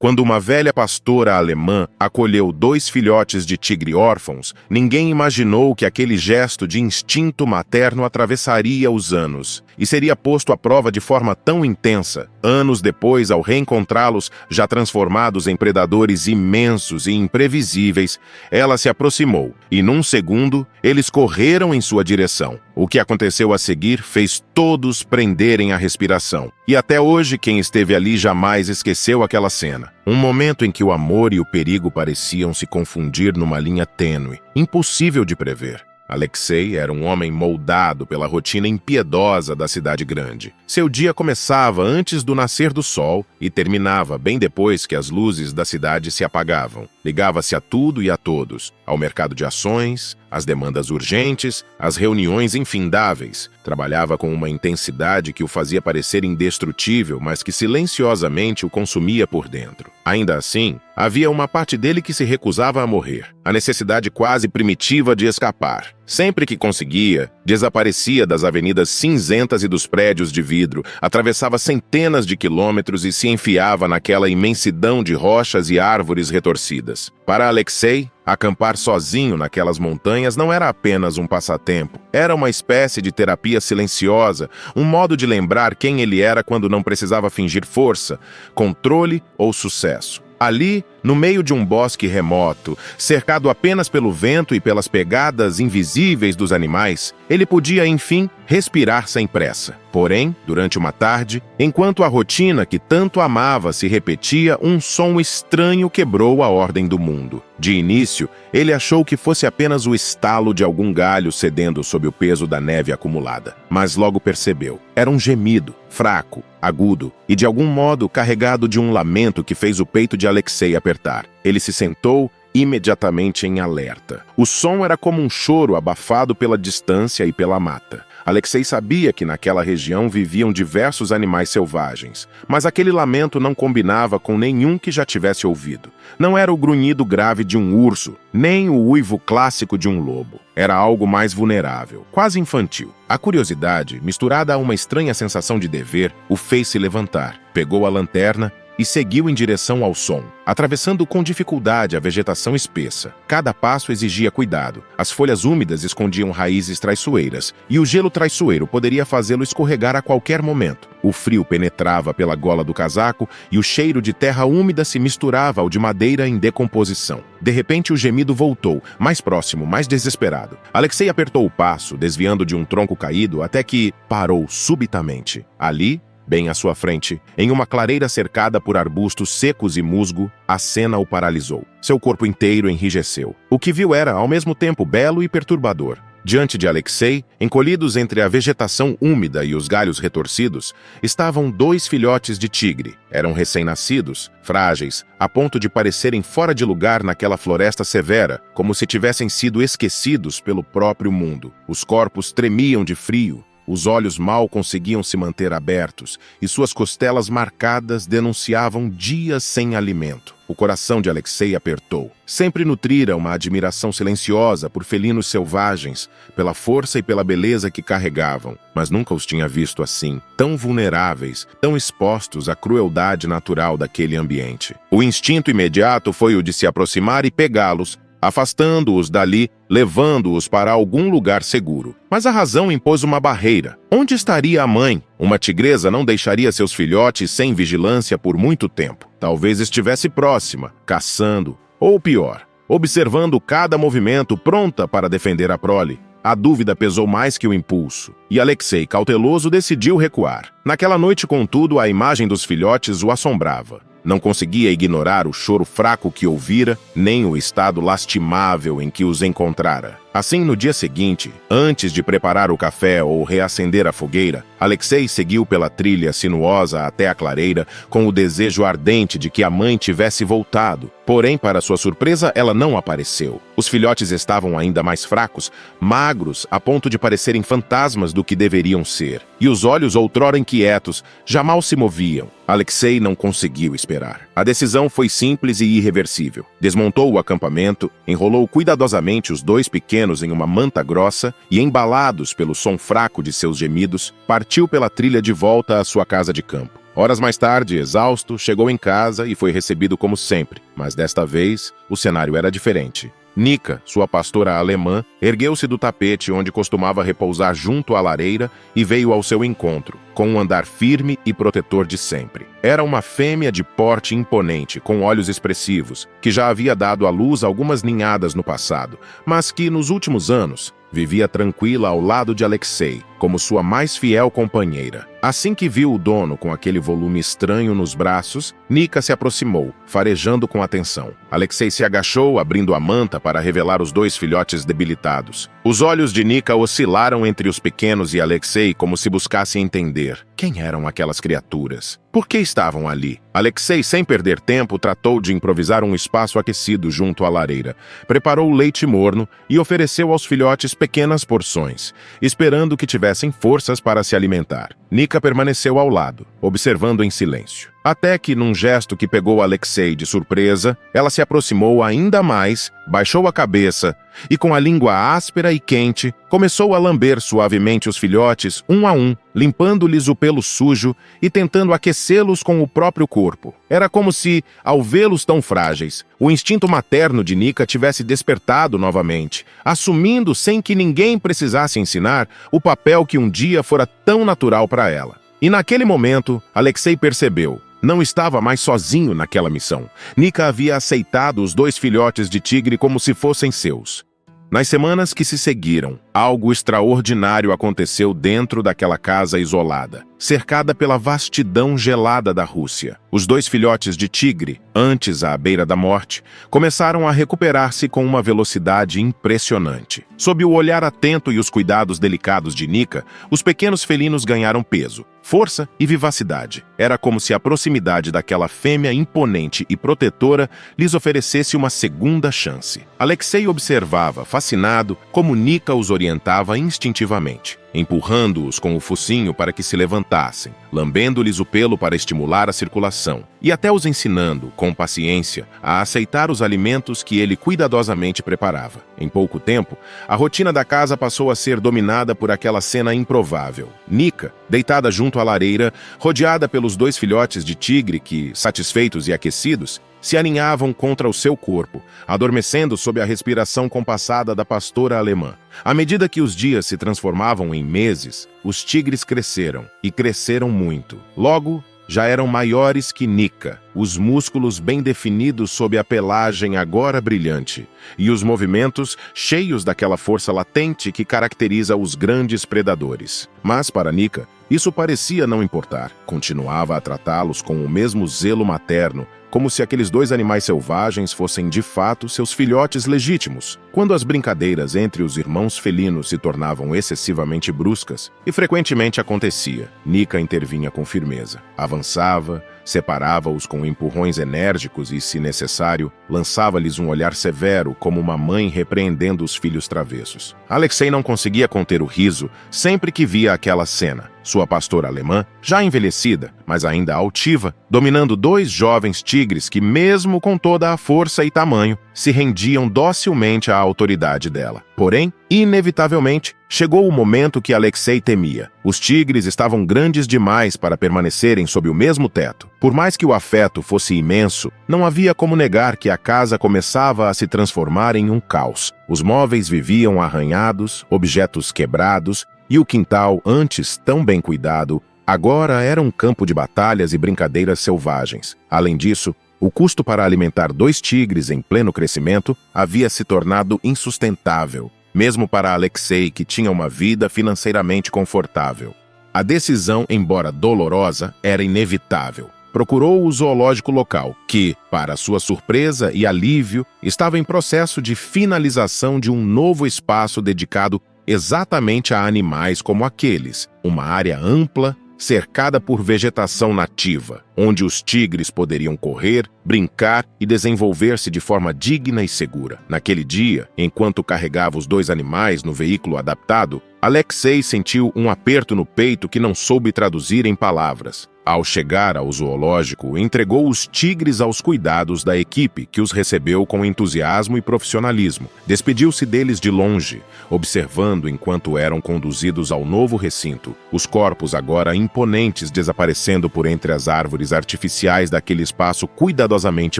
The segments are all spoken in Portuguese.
Quando uma velha pastora alemã acolheu 2 filhotes de tigre órfãos, ninguém imaginou que aquele gesto de instinto materno atravessaria os anos e seria posto à prova de forma tão intensa. Anos depois, ao reencontrá-los, já transformados em predadores imensos e imprevisíveis, ela se aproximou e, num segundo, eles correram em sua direção. O que aconteceu a seguir fez todos prenderem a respiração. E até hoje, quem esteve ali jamais esqueceu aquela cena. Um momento em que o amor e o perigo pareciam se confundir numa linha tênue, impossível de prever. Alexei era um homem moldado pela rotina impiedosa da cidade grande. Seu dia começava antes do nascer do sol e terminava bem depois que as luzes da cidade se apagavam. Ligava-se a tudo e a todos, ao mercado de ações, às demandas urgentes, às reuniões infindáveis. Trabalhava com uma intensidade que o fazia parecer indestrutível, mas que silenciosamente o consumia por dentro. Ainda assim, havia uma parte dele que se recusava a morrer, a necessidade quase primitiva de escapar. Sempre que conseguia, desaparecia das avenidas cinzentas e dos prédios de vidro, atravessava centenas de quilômetros e se enfiava naquela imensidão de rochas e árvores retorcidas. Para Alexei, acampar sozinho naquelas montanhas não era apenas um passatempo. Era uma espécie de terapia silenciosa, um modo de lembrar quem ele era quando não precisava fingir força, controle ou sucesso. Ali, no meio de um bosque remoto, cercado apenas pelo vento e pelas pegadas invisíveis dos animais, ele podia, enfim, respirar sem pressa. Porém, durante uma tarde, enquanto a rotina que tanto amava se repetia, um som estranho quebrou a ordem do mundo. De início, ele achou que fosse apenas o estalo de algum galho cedendo sob o peso da neve acumulada. Mas logo percebeu. Era um gemido, fraco, agudo e de algum modo carregado de um lamento que fez o peito de Alexei apertar. Ele se sentou imediatamente em alerta. O som era como um choro abafado pela distância e pela mata. Alexei sabia que naquela região viviam diversos animais selvagens, mas aquele lamento não combinava com nenhum que já tivesse ouvido. Não era o grunhido grave de um urso, nem o uivo clássico de um lobo. Era algo mais vulnerável, quase infantil. A curiosidade, misturada a uma estranha sensação de dever, o fez se levantar. Pegou a lanterna e seguiu em direção ao som, atravessando com dificuldade a vegetação espessa. Cada passo exigia cuidado. As folhas úmidas escondiam raízes traiçoeiras, e o gelo traiçoeiro poderia fazê-lo escorregar a qualquer momento. O frio penetrava pela gola do casaco e o cheiro de terra úmida se misturava ao de madeira em decomposição. De repente, o gemido voltou, mais próximo, mais desesperado. Alexei apertou o passo, desviando de um tronco caído, até que parou subitamente. Ali, bem à sua frente, em uma clareira cercada por arbustos secos e musgo, a cena o paralisou. Seu corpo inteiro enrijeceu. O que viu era, ao mesmo tempo, belo e perturbador. Diante de Alexei, encolhidos entre a vegetação úmida e os galhos retorcidos, estavam 2 filhotes de tigre. Eram recém-nascidos, frágeis, a ponto de parecerem fora de lugar naquela floresta severa, como se tivessem sido esquecidos pelo próprio mundo. Os corpos tremiam de frio. Os olhos mal conseguiam se manter abertos e suas costelas marcadas denunciavam dias sem alimento. O coração de Alexei apertou. Sempre nutrira uma admiração silenciosa por felinos selvagens, pela força e pela beleza que carregavam, mas nunca os tinha visto assim, tão vulneráveis, tão expostos à crueldade natural daquele ambiente. O instinto imediato foi o de se aproximar e pegá-los, afastando-os dali, levando-os para algum lugar seguro. Mas a razão impôs uma barreira. Onde estaria a mãe? Uma tigresa não deixaria seus filhotes sem vigilância por muito tempo. Talvez estivesse próxima, caçando, ou pior, observando cada movimento, pronta para defender a prole. A dúvida pesou mais que o impulso, e Alexei, cauteloso, decidiu recuar. Naquela noite, contudo, a imagem dos filhotes o assombrava. Não conseguia ignorar o choro fraco que ouvira, nem o estado lastimável em que os encontrara. Assim, no dia seguinte, antes de preparar o café ou reacender a fogueira, Alexei seguiu pela trilha sinuosa até a clareira com o desejo ardente de que a mãe tivesse voltado. Porém, para sua surpresa, ela não apareceu. Os filhotes estavam ainda mais fracos, magros, a ponto de parecerem fantasmas do que deveriam ser. E os olhos, outrora inquietos, já mal se moviam. Alexei não conseguiu esperar. A decisão foi simples e irreversível. Desmontou o acampamento, enrolou cuidadosamente os 2 pequenos em uma manta grossa e, embalados pelo som fraco de seus gemidos, partiu pela trilha de volta à sua casa de campo. Horas mais tarde, exausto, chegou em casa e foi recebido como sempre, mas desta vez o cenário era diferente. Nika, sua pastora alemã, ergueu-se do tapete onde costumava repousar junto à lareira e veio ao seu encontro, com um andar firme e protetor de sempre. Era uma fêmea de porte imponente, com olhos expressivos, que já havia dado à luz algumas ninhadas no passado, mas que, nos últimos anos, vivia tranquila ao lado de Alexei, como sua mais fiel companheira. Assim que viu o dono com aquele volume estranho nos braços, Nika se aproximou, farejando com atenção. Alexei se agachou, abrindo a manta para revelar os dois filhotes debilitados. Os olhos de Nika oscilaram entre os pequenos e Alexei como se buscasse entender quem eram aquelas criaturas. Por que estavam ali? Alexei, sem perder tempo, tratou de improvisar um espaço aquecido junto à lareira. Preparou leite morno e ofereceu aos filhotes pequenas porções, esperando que tivessem forças para se alimentar. Nika permaneceu ao lado, observando em silêncio. Até que, num gesto que pegou Alexei de surpresa, ela se aproximou ainda mais, baixou a cabeça e, com a língua áspera e quente, começou a lamber suavemente os filhotes, um a um, limpando-lhes o pelo sujo e tentando aquecê-los com o próprio corpo. Era como se, ao vê-los tão frágeis, o instinto materno de Nika tivesse despertado novamente, assumindo, sem que ninguém precisasse ensinar, o papel que um dia fora tão natural para ela. E naquele momento, Alexei percebeu. Não estava mais sozinho naquela missão. Nika havia aceitado os dois filhotes de tigre como se fossem seus. Nas semanas que se seguiram, algo extraordinário aconteceu dentro daquela casa isolada, cercada pela vastidão gelada da Rússia. Os dois filhotes de tigre, antes à beira da morte, começaram a recuperar-se com uma velocidade impressionante. Sob o olhar atento e os cuidados delicados de Nika, os pequenos felinos ganharam peso, força e vivacidade. Era como se a proximidade daquela fêmea imponente e protetora lhes oferecesse uma segunda chance. Alexei observava, fascinado, como Nika os orientava instintivamente, empurrando-os com o focinho para que se levantassem, lambendo-lhes o pelo para estimular a circulação, e até os ensinando, com paciência, a aceitar os alimentos que ele cuidadosamente preparava. Em pouco tempo, a rotina da casa passou a ser dominada por aquela cena improvável. Nika, deitada junto à lareira, rodeada pelos dois filhotes de tigre que, satisfeitos e aquecidos, se aninhavam contra o seu corpo, adormecendo sob a respiração compassada da pastora alemã. À medida que os dias se transformavam em meses, os tigres cresceram, e cresceram muito. Logo, já eram maiores que Nika, os músculos bem definidos sob a pelagem agora brilhante, e os movimentos cheios daquela força latente que caracteriza os grandes predadores. Mas, para Nika, isso parecia não importar. Continuava a tratá-los com o mesmo zelo materno, como se aqueles dois animais selvagens fossem de fato seus filhotes legítimos. Quando as brincadeiras entre os irmãos felinos se tornavam excessivamente bruscas, e frequentemente acontecia, Nika intervinha com firmeza. Avançava, separava-os com empurrões enérgicos e, se necessário, lançava-lhes um olhar severo, como uma mãe repreendendo os filhos travessos. Alexei não conseguia conter o riso sempre que via aquela cena. Sua pastora alemã, já envelhecida, mas ainda altiva, dominando dois jovens tigres que, mesmo com toda a força e tamanho, se rendiam docilmente à autoridade dela. Porém, inevitavelmente, chegou o momento que Alexei temia. Os tigres estavam grandes demais para permanecerem sob o mesmo teto. Por mais que o afeto fosse imenso, não havia como negar que a casa começava a se transformar em um caos. Os móveis viviam arranhados, objetos quebrados, e o quintal, antes tão bem cuidado, agora era um campo de batalhas e brincadeiras selvagens. Além disso, o custo para alimentar dois tigres em pleno crescimento havia se tornado insustentável, mesmo para Alexei, que tinha uma vida financeiramente confortável. A decisão, embora dolorosa, era inevitável. Procurou o zoológico local, que, para sua surpresa e alívio, estava em processo de finalização de um novo espaço dedicado exatamente a animais como aqueles, uma área ampla, cercada por vegetação nativa, onde os tigres poderiam correr, brincar e desenvolver-se de forma digna e segura. Naquele dia, enquanto carregava os dois animais no veículo adaptado, Alexei sentiu um aperto no peito que não soube traduzir em palavras. Ao chegar ao zoológico, entregou os tigres aos cuidados da equipe, que os recebeu com entusiasmo e profissionalismo. Despediu-se deles de longe, observando enquanto eram conduzidos ao novo recinto, os corpos agora imponentes desaparecendo por entre as árvores artificiais daquele espaço cuidadosamente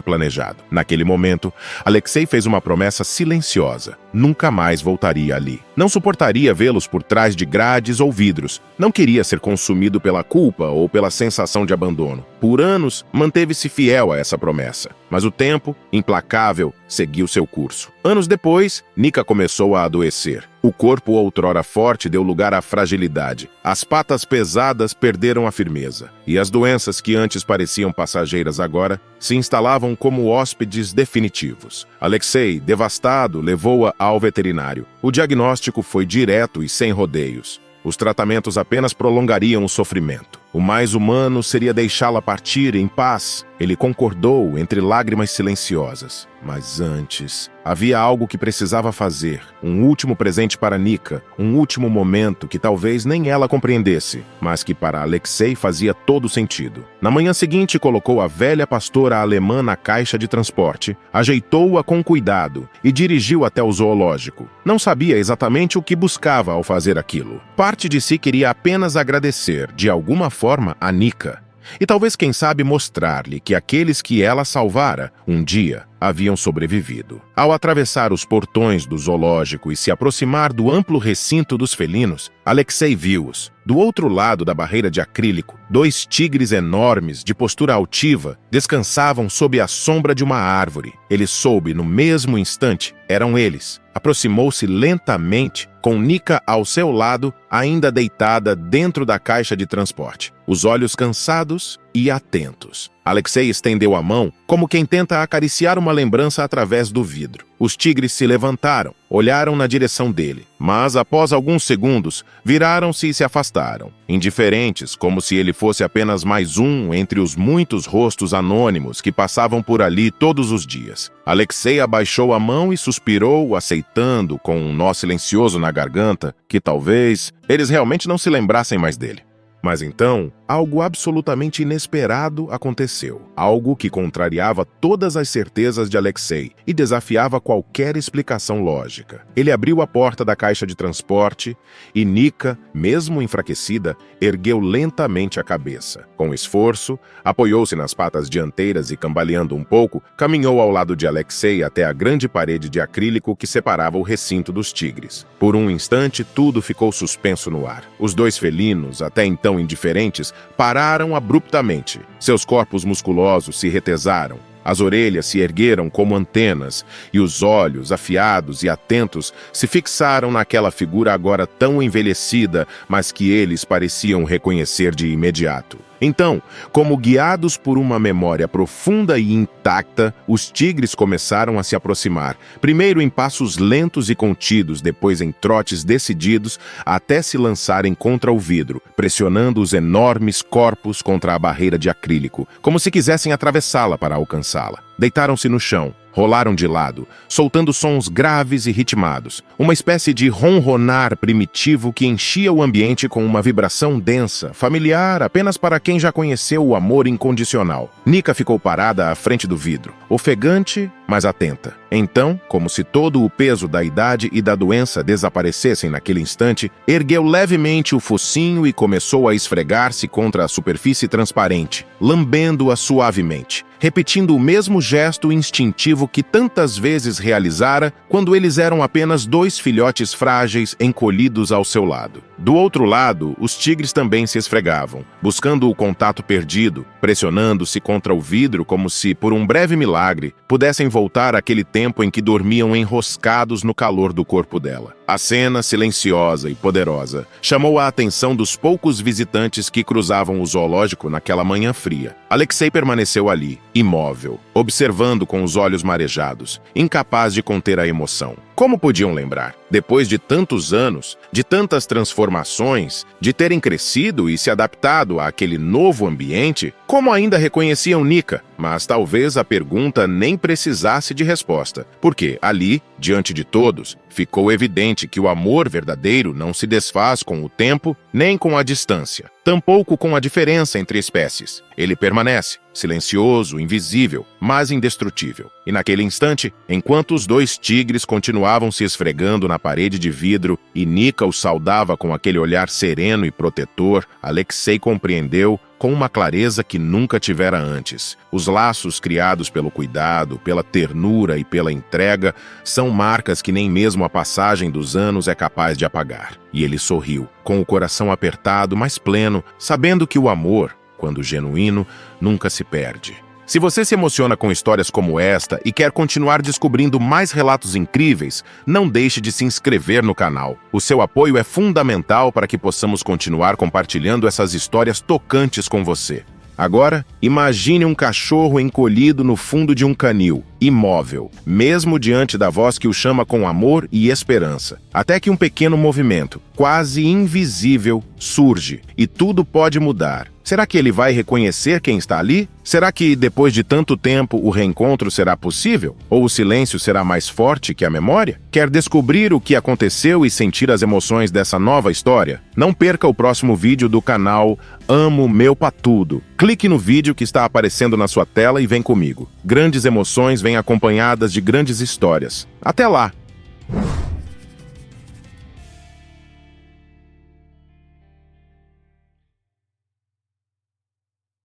planejado. Naquele momento, Alexei fez uma promessa silenciosa. Nunca mais voltaria ali. Não suportaria vê-los por trás de grades ou vidros. Não queria ser consumido pela culpa ou pela sensação de abandono. Por anos, manteve-se fiel a essa promessa. Mas o tempo, implacável, seguiu seu curso. Anos depois, Nika começou a adoecer. O corpo outrora forte deu lugar à fragilidade. As patas pesadas perderam a firmeza. E as doenças que antes pareciam passageiras agora se instalavam como hóspedes definitivos. Alexei, devastado, levou-a ao veterinário. O diagnóstico foi direto e sem rodeios. Os tratamentos apenas prolongariam o sofrimento. O mais humano seria deixá-la partir em paz. Ele concordou entre lágrimas silenciosas. Mas antes, havia algo que precisava fazer. Um último presente para Nika. Um último momento que talvez nem ela compreendesse, mas que para Alexei fazia todo sentido. Na manhã seguinte, colocou a velha pastora alemã na caixa de transporte, ajeitou-a com cuidado e dirigiu até o zoológico. Não sabia exatamente o que buscava ao fazer aquilo. Parte de si queria apenas agradecer, de alguma forma, a Nika. E talvez, quem sabe, mostrar-lhe que aqueles que ela salvara, um dia, haviam sobrevivido. Ao atravessar os portões do zoológico e se aproximar do amplo recinto dos felinos, Alexei viu-os. Do outro lado da barreira de acrílico, 2 tigres enormes, de postura altiva, descansavam sob a sombra de uma árvore. Ele soube, no mesmo instante, eram eles. Aproximou-se lentamente, com Nika ao seu lado, ainda deitada dentro da caixa de transporte, os olhos cansados e atentos. Alexei estendeu a mão, como quem tenta acariciar uma lembrança através do vidro. Os tigres se levantaram, olharam na direção dele, mas após alguns segundos, viraram-se e se afastaram, indiferentes, como se ele fosse apenas mais um entre os muitos rostos anônimos que passavam por ali todos os dias. Alexei abaixou a mão e suspirou, aceitando, com um nó silencioso na garganta, que talvez eles realmente não se lembrassem mais dele. Mas então, algo absolutamente inesperado aconteceu. Algo que contrariava todas as certezas de Alexei e desafiava qualquer explicação lógica. Ele abriu a porta da caixa de transporte e Nika, mesmo enfraquecida, ergueu lentamente a cabeça. Com esforço, apoiou-se nas patas dianteiras e, cambaleando um pouco, caminhou ao lado de Alexei até a grande parede de acrílico que separava o recinto dos tigres. Por um instante, tudo ficou suspenso no ar. Os 2 felinos, até então indiferentes, pararam abruptamente. Seus corpos musculosos se retesaram. As orelhas se ergueram como antenas, e os olhos, afiados e atentos, se fixaram naquela figura agora tão envelhecida, mas que eles pareciam reconhecer de imediato. Então, como guiados por uma memória profunda e intacta, os tigres começaram a se aproximar, primeiro em passos lentos e contidos, depois em trotes decididos, até se lançarem contra o vidro, pressionando os enormes corpos contra a barreira de acrílico, como se quisessem atravessá-la para alcançá-la. Deitaram-se no chão, rolaram de lado, soltando sons graves e ritmados, uma espécie de ronronar primitivo que enchia o ambiente com uma vibração densa, familiar apenas para quem já conheceu o amor incondicional. Nika ficou parada à frente do vidro, ofegante, mas atenta. Então, como se todo o peso da idade e da doença desaparecessem naquele instante, ergueu levemente o focinho e começou a esfregar-se contra a superfície transparente, lambendo-a suavemente, repetindo o mesmo gesto instintivo que tantas vezes realizara quando eles eram apenas 2 filhotes frágeis encolhidos ao seu lado. Do outro lado, os tigres também se esfregavam, buscando o contato perdido, pressionando-se contra o vidro como se, por um breve milagre, pudessem voltar àquele tempo em que dormiam enroscados no calor do corpo dela. A cena, silenciosa e poderosa, chamou a atenção dos poucos visitantes que cruzavam o zoológico naquela manhã fria. Alexei permaneceu ali, imóvel, observando com os olhos marejados, incapaz de conter a emoção. Como podiam lembrar? Depois de tantos anos, de tantas transformações, de terem crescido e se adaptado àquele novo ambiente, como ainda reconheciam Nika? Mas talvez a pergunta nem precisasse de resposta, porque ali, diante de todos, ficou evidente que o amor verdadeiro não se desfaz com o tempo nem com a distância. tampouco com a diferença entre espécies. Ele permanece, silencioso, invisível, mas indestrutível. E naquele instante, enquanto os dois tigres continuavam se esfregando na parede de vidro e Nika os saudava com aquele olhar sereno e protetor, Alexei compreendeu com uma clareza que nunca tivera antes. Os laços criados pelo cuidado, pela ternura e pela entrega são marcas que nem mesmo a passagem dos anos é capaz de apagar. E ele sorriu, com o coração apertado, mas pleno, sabendo que o amor, quando genuíno, nunca se perde. Se você se emociona com histórias como esta e quer continuar descobrindo mais relatos incríveis, não deixe de se inscrever no canal. O seu apoio é fundamental para que possamos continuar compartilhando essas histórias tocantes com você. Agora, imagine um cachorro encolhido no fundo de um canil, imóvel, mesmo diante da voz que o chama com amor e esperança. Até que um pequeno movimento, quase invisível, surge e tudo pode mudar. Será que ele vai reconhecer quem está ali? Será que, depois de tanto tempo, o reencontro será possível? Ou o silêncio será mais forte que a memória? Quer descobrir o que aconteceu e sentir as emoções dessa nova história? Não perca o próximo vídeo do canal Amo Meu Patudo. Clique no vídeo que está aparecendo na sua tela e vem comigo. Grandes emoções vêm acompanhadas de grandes histórias. Até lá!